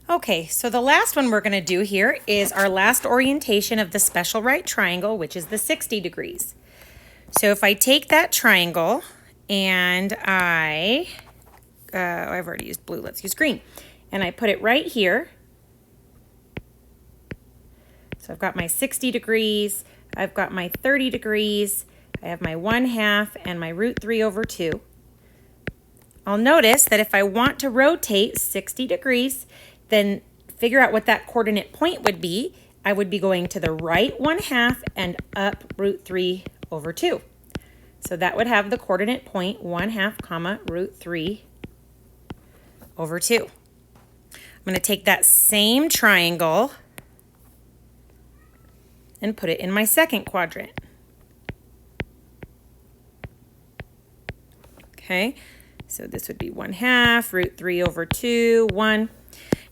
Okay, so the last one we're going to do here is our last orientation of the special right triangle, which is the 60 degrees. So if I take that triangle and I've already used blue, let's use green. And I put it right here. So I've got my 60 degrees, I've got my 30 degrees, I have my 1/2 and my √3/2. I'll notice that if I want to rotate 60 degrees, then figure out what that coordinate point would be. I would be going to the right 1/2 and up √3/2. So that would have the coordinate point 1/2, √3/2. I'm going to take that same triangle and put it in my second quadrant. Okay, so this would be 1/2, √3/2, 1.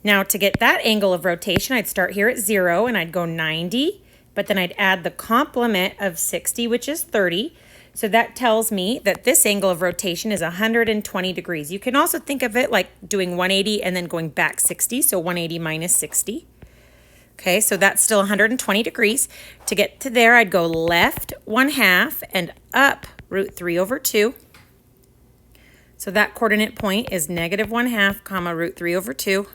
Now to get that angle of rotation, I'd start here at 0 and I'd go 90, but then I'd add the complement of 60, which is 30. So that tells me that this angle of rotation is 120 degrees. You can also think of it like doing 180 and then going back 60, so 180 minus 60. Okay, so that's still 120 degrees. To get to there, I'd go left 1/2 and up √3/2. So that coordinate point is -1/2, √3/2.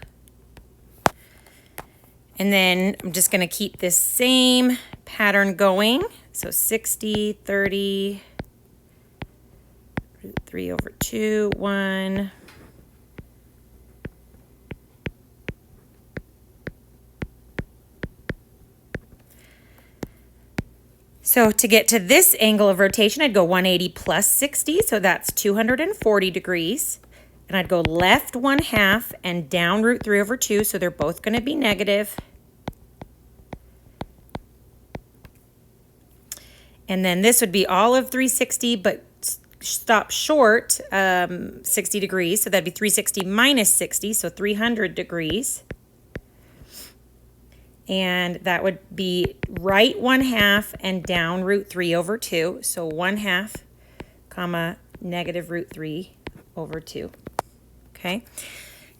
And then I'm just going to keep this same pattern going. So 60, 30, √3/2, 1. So to get to this angle of rotation, I'd go 180 plus 60, so that's 240 degrees. And I'd go left 1/2 and down √3/2, so they're both going to be negative. And then this would be all of 360, but stop short 60 degrees, so that'd be 360 minus 60, so 300 degrees. And that would be right 1/2 and down √3/2. So 1/2, -√3/2. Okay.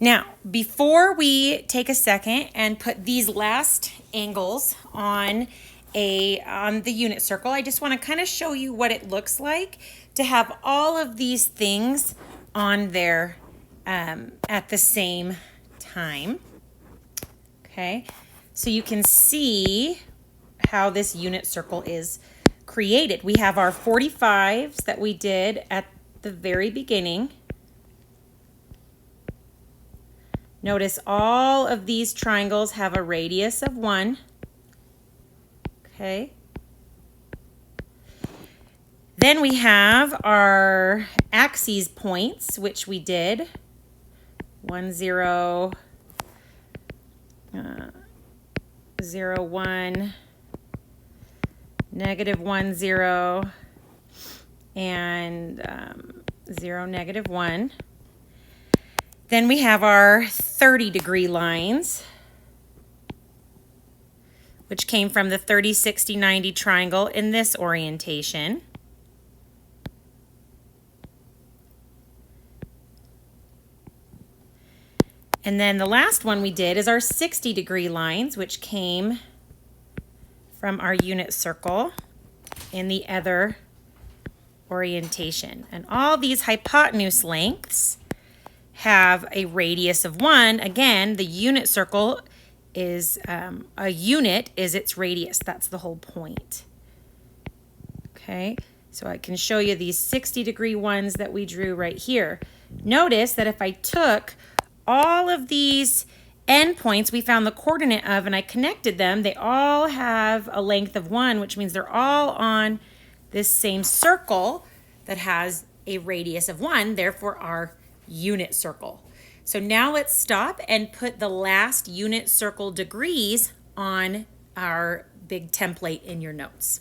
Now, before we take a second and put these last angles on the unit circle, I just want to kind of show you what it looks like to have all of these things on there at the same time. Okay. So you can see how this unit circle is created. We have our 45s that we did at the very beginning. Notice all of these triangles have a radius of 1. Okay. Then we have our axes points, which we did 1, 0, 0, 1, -1, 0, and 0, -1. Then we have our 30-degree lines, which came from the 30, 60, 90 triangle in this orientation. And then the last one we did is our 60-degree lines, which came from our unit circle in the other orientation. And all these hypotenuse lengths have a radius of 1. Again, the unit circle is a unit is its radius. That's the whole point. Okay, so I can show you these 60-degree ones that we drew right here. Notice that if I took all of these endpoints we found the coordinate of and I connected them, they all have a length of 1, which means they're all on this same circle that has a radius of 1, therefore our unit circle. So now let's stop and put the last unit circle degrees on our big template in your notes.